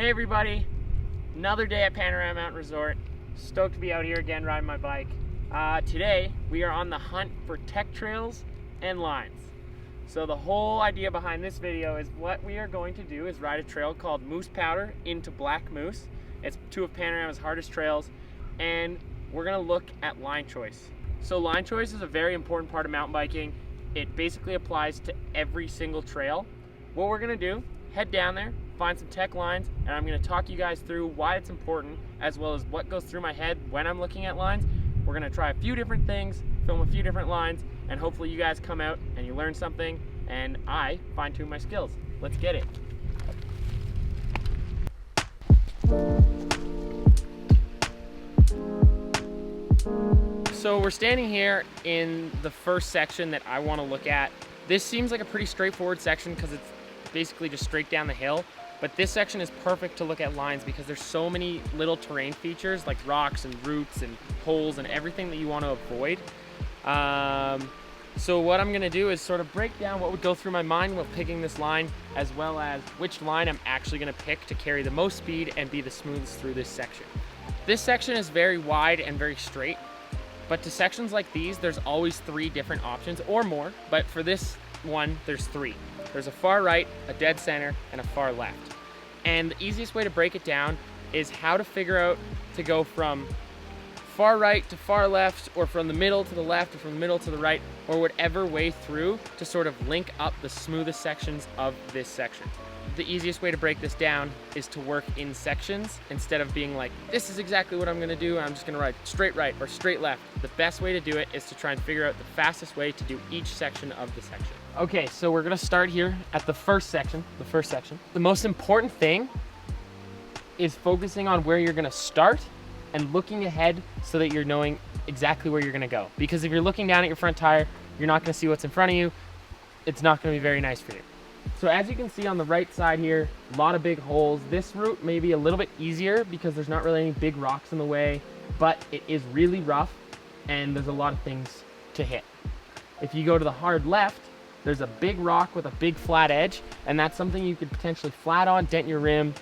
Hey everybody, another day at Panorama Mountain Resort. Stoked to be out here again riding my bike. Today we are on the hunt for tech trails and lines. So the whole idea behind this video is what we are going to do is ride a trail called Moose Powder into Black Moose. It's two of Panorama's hardest trails, and we're gonna look at line choice. So line choice is a very important part of mountain biking. It basically applies to every single trail. What we're gonna do, head down there, find some tech lines, and I'm going to talk you guys through why it's important, as well as what goes through my head when I'm looking at lines. We're going to try a few different things, film a few different lines, and hopefully you guys come out and you learn something, and I fine-tune my skills. Let's get it. So we're standing here in the first section that I want to look at. This seems like a pretty straightforward section because it's basically just straight down the hill, but this section is perfect to look at lines because there's so many little terrain features like rocks and roots and holes and everything that you want to avoid. So what I'm gonna do is sort of break down what would go through my mind while picking this line, as well as which line I'm actually gonna pick to carry the most speed and be the smoothest through this section. This section is very wide and very straight, but to sections like these, there's always three different options or more, but for this one, there's three. There's a far right, a dead center, and a far left. And the easiest way to break it down is how to figure out to go from far right to far left, or from the middle to the left, or from the middle to the right, or whatever way through to sort of link up the smoothest sections of this section. The easiest way to break this down is to work in sections instead of being like, this is exactly what I'm gonna do, and I'm just gonna ride straight right or straight left. The best way to do it is to try and figure out the fastest way to do each section of the section. Okay, so we're gonna start here at the first section. The most important thing is focusing on where you're gonna start and looking ahead so that you're knowing exactly where you're gonna go. Because if you're looking down at your front tire, you're not gonna see what's in front of you. It's not gonna be very nice for you. So as you can see on the right side here, a lot of big holes. This route may be a little bit easier because there's not really any big rocks in the way, but it is really rough and there's a lot of things to hit. If you go to the hard left, there's a big rock with a big flat edge, and that's something you could potentially flat on, dent your rim,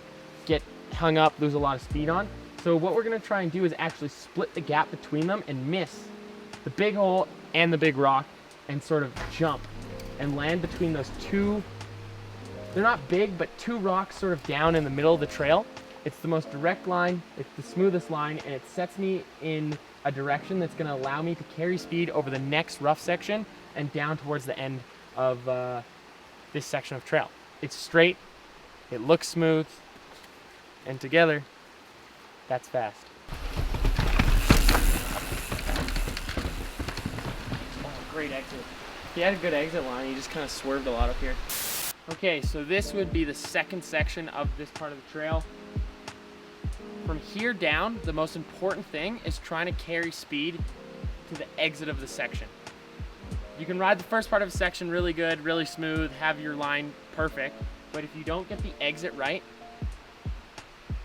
get hung up, lose a lot of speed on. So what we're gonna try and do is actually split the gap between them and miss the big hole and the big rock and sort of jump and land between those two. They're not big, but two rocks sort of down in the middle of the trail. It's the most direct line, it's the smoothest line, and it sets me in a direction that's gonna allow me to carry speed over the next rough section and down towards the end of this section of trail. It's straight, it looks smooth, and together, that's fast. Oh, great exit. He had a good exit line, he just kind of swerved a lot up here. Okay, so this would be the second section of this part of the trail. From here down, the most important thing is trying to carry speed to the exit of the section. You can ride the first part of a section really good, really smooth, have your line perfect, but if you don't get the exit right,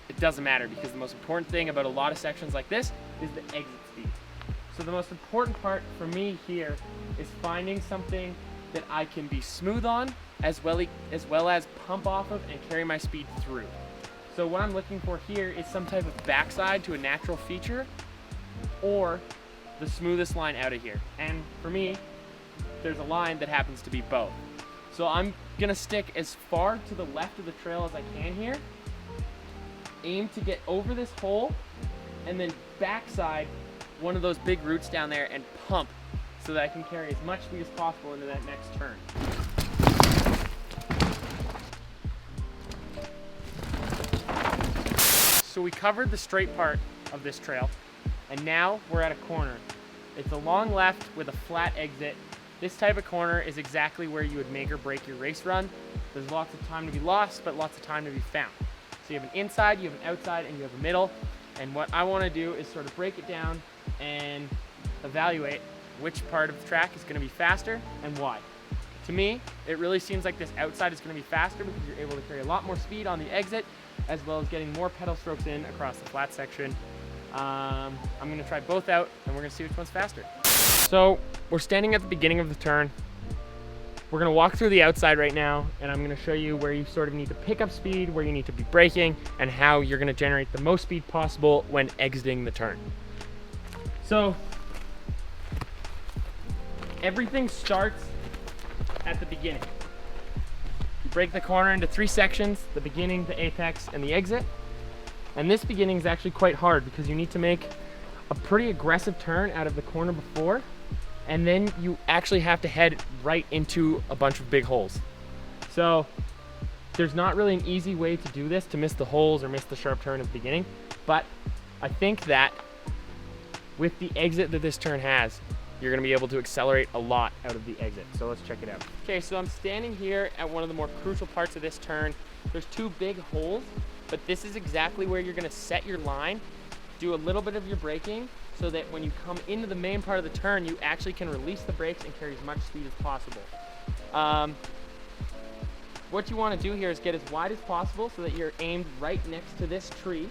it doesn't matter, because the most important thing about a lot of sections like this is the exit speed. So the most important part for me here is finding something that I can be smooth on, as well as pump off of and carry my speed through. So what I'm looking for here is some type of backside to a natural feature, or the smoothest line out of here. And for me, there's a line that happens to be both. So I'm gonna stick as far to the left of the trail as I can here, aim to get over this hole, and then backside one of those big roots down there and pump so that I can carry as much speed as possible into that next turn. So we covered the straight part of this trail, and now we're at a corner. It's a long left with a flat exit. This type of corner is exactly where you would make or break your race run. There's lots of time to be lost, but lots of time to be found. So you have an inside, you have an outside, and you have a middle. And what I want to do is sort of break it down and evaluate which part of the track is going to be faster and why. To me, it really seems like this outside is going to be faster because you're able to carry a lot more speed on the exit, as well as getting more pedal strokes in across the flat section. I'm going to try both out, and we're going to see which one's faster. So we're standing at the beginning of the turn. We're gonna walk through the outside right now, and I'm gonna show you where you sort of need to pick up speed, where you need to be braking, and how you're gonna generate the most speed possible when exiting the turn. So, everything starts at the beginning. You break the corner into 3 sections: the beginning, the apex, and the exit. And this beginning is actually quite hard because you need to make a pretty aggressive turn out of the corner before, and then you actually have to head right into a bunch of big holes. So there's not really an easy way to do this, to miss the holes or miss the sharp turn at the beginning, but I think that with the exit that this turn has, you're gonna be able to accelerate a lot out of the exit. So let's check it out. Okay, so I'm standing here at one of the more crucial parts of this turn. There's 2 big holes, but this is exactly where you're gonna set your line, do a little bit of your braking, so that when you come into the main part of the turn, you actually can release the brakes and carry as much speed as possible. What you wanna do here is get as wide as possible so that you're aimed right next to this tree,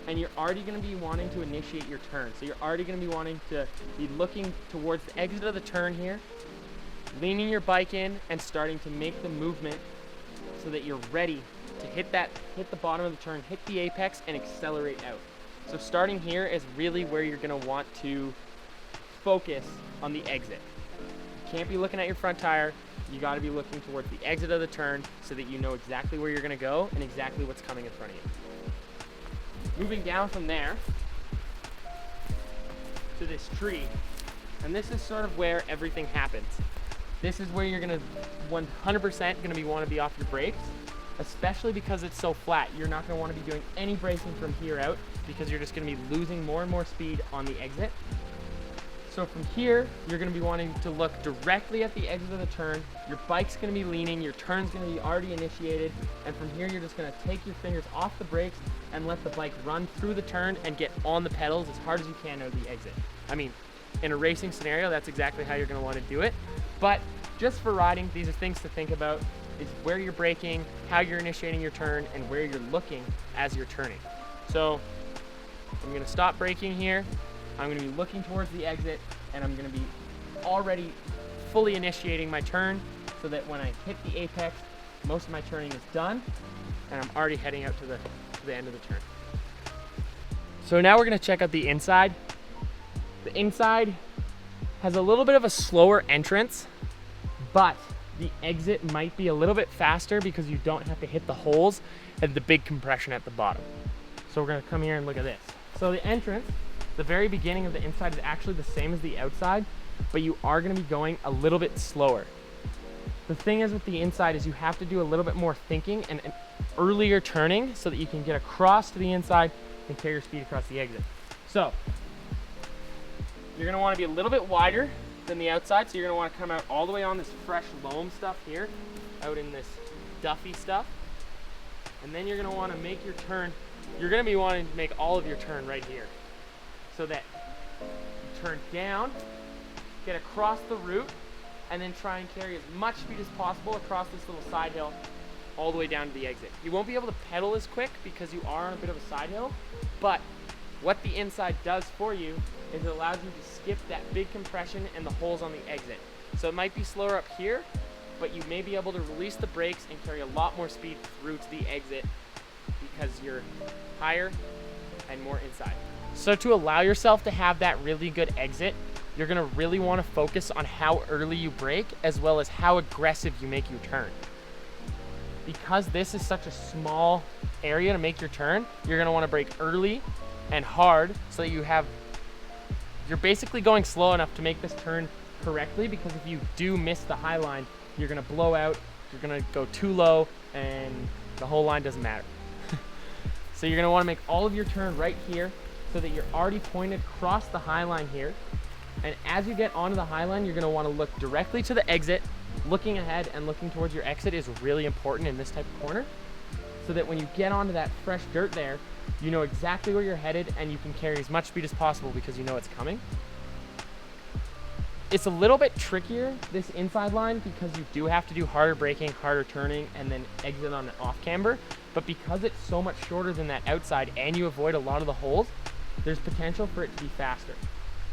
and you're already gonna be wanting to initiate your turn. So you're already gonna be wanting to be looking towards the exit of the turn here, leaning your bike in and starting to make the movement so that you're ready to hit the bottom of the turn, hit the apex, and accelerate out. So starting here is really where you're gonna want to focus on the exit. You can't be looking at your front tire. You gotta be looking towards the exit of the turn so that you know exactly where you're gonna go and exactly what's coming in front of you. Moving down from there to this tree, and this is sort of where everything happens. This is where you're gonna 100% gonna wanna be off your brakes, especially because it's so flat. You're not gonna wanna be doing any braking from here out because you're just gonna be losing more and more speed on the exit. So from here, you're gonna be wanting to look directly at the exit of the turn. Your bike's gonna be leaning, your turn's gonna be already initiated, and from here, you're just gonna take your fingers off the brakes and let the bike run through the turn and get on the pedals as hard as you can out of the exit. I mean, in a racing scenario, that's exactly how you're gonna wanna do it. But just for riding, these are things to think about, is where you're braking, how you're initiating your turn, and where you're looking as you're turning. So I'm gonna stop braking here. I'm gonna be looking towards the exit, and I'm gonna be already fully initiating my turn so that when I hit the apex, most of my turning is done, and I'm already heading out to the end of the turn. So now we're gonna check out the inside. The inside has a little bit of a slower entrance, but the exit might be a little bit faster because you don't have to hit the holes and the big compression at the bottom. So we're gonna come here and look at this. So the entrance, the very beginning of the inside, is actually the same as the outside, but you are gonna be going a little bit slower. The thing is with the inside is you have to do a little bit more thinking and earlier turning so that you can get across to the inside and carry your speed across the exit. So you're gonna wanna be a little bit wider than the outside, so you're gonna wanna come out all the way on this fresh loam stuff here, out in this duffy stuff. And then you're gonna wanna make your turn, you're gonna be wanting to make all of your turn right here, so that you turn down, get across the route, and then try and carry as much speed as possible across this little side hill all the way down to the exit. You won't be able to pedal as quick because you are on a bit of a side hill, but what the inside does for you is it allows you to skip that big compression and the holes on the exit. So it might be slower up here, but you may be able to release the brakes and carry a lot more speed through to the exit because you're higher and more inside. So to allow yourself to have that really good exit, you're gonna really wanna focus on how early you brake as well as how aggressive you make your turn. Because this is such a small area to make your turn, you're gonna wanna brake early and hard so that you're basically going slow enough to make this turn correctly, because if you do miss the high line, you're gonna blow out, you're gonna go too low, and the whole line doesn't matter. So you're gonna wanna make all of your turn right here so that you're already pointed across the high line here. And as you get onto the high line, you're gonna wanna look directly to the exit. Looking ahead and looking towards your exit is really important in this type of corner, so that when you get onto that fresh dirt there, you know exactly where you're headed and you can carry as much speed as possible because you know it's coming. It's a little bit trickier, this inside line, because you do have to do harder braking, harder turning, and then exit on an off camber. But because it's so much shorter than that outside and you avoid a lot of the holes, there's potential for it to be faster.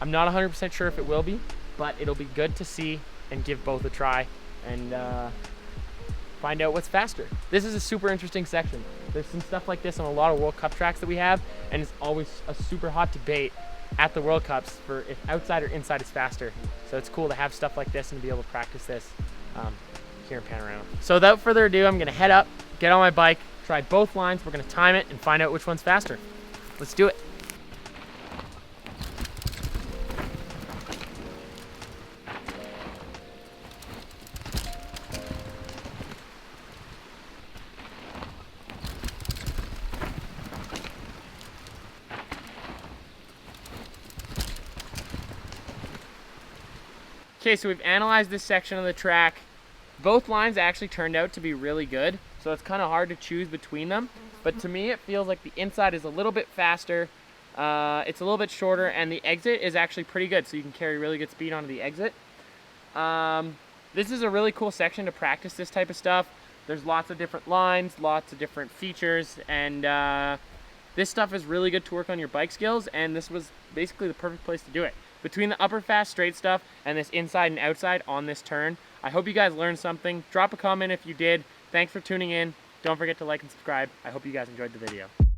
I'm not 100% sure if it will be, but it'll be good to see and give both a try and find out what's faster. This is a super interesting section. There's some stuff like this on a lot of World Cup tracks that we have, and it's always a super hot debate at the World Cups for if outside or inside is faster. So it's cool to have stuff like this and to be able to practice this here in Panorama. So without further ado, I'm gonna head up, get on my bike, try both lines. We're gonna time it and find out which one's faster. Let's do it. Okay, so we've analyzed this section of the track. Both lines actually turned out to be really good, so it's kind of hard to choose between them. But to me, it feels like the inside is a little bit faster, it's a little bit shorter, and the exit is actually pretty good, so you can carry really good speed onto the exit. This is a really cool section to practice this type of stuff. There's lots of different lines, lots of different features, and this stuff is really good to work on your bike skills, and this was basically the perfect place to do it. Between the upper fast straight stuff and this inside and outside on this turn, I hope you guys learned something. Drop a comment if you did. Thanks for tuning in. Don't forget to like and subscribe. I hope you guys enjoyed the video.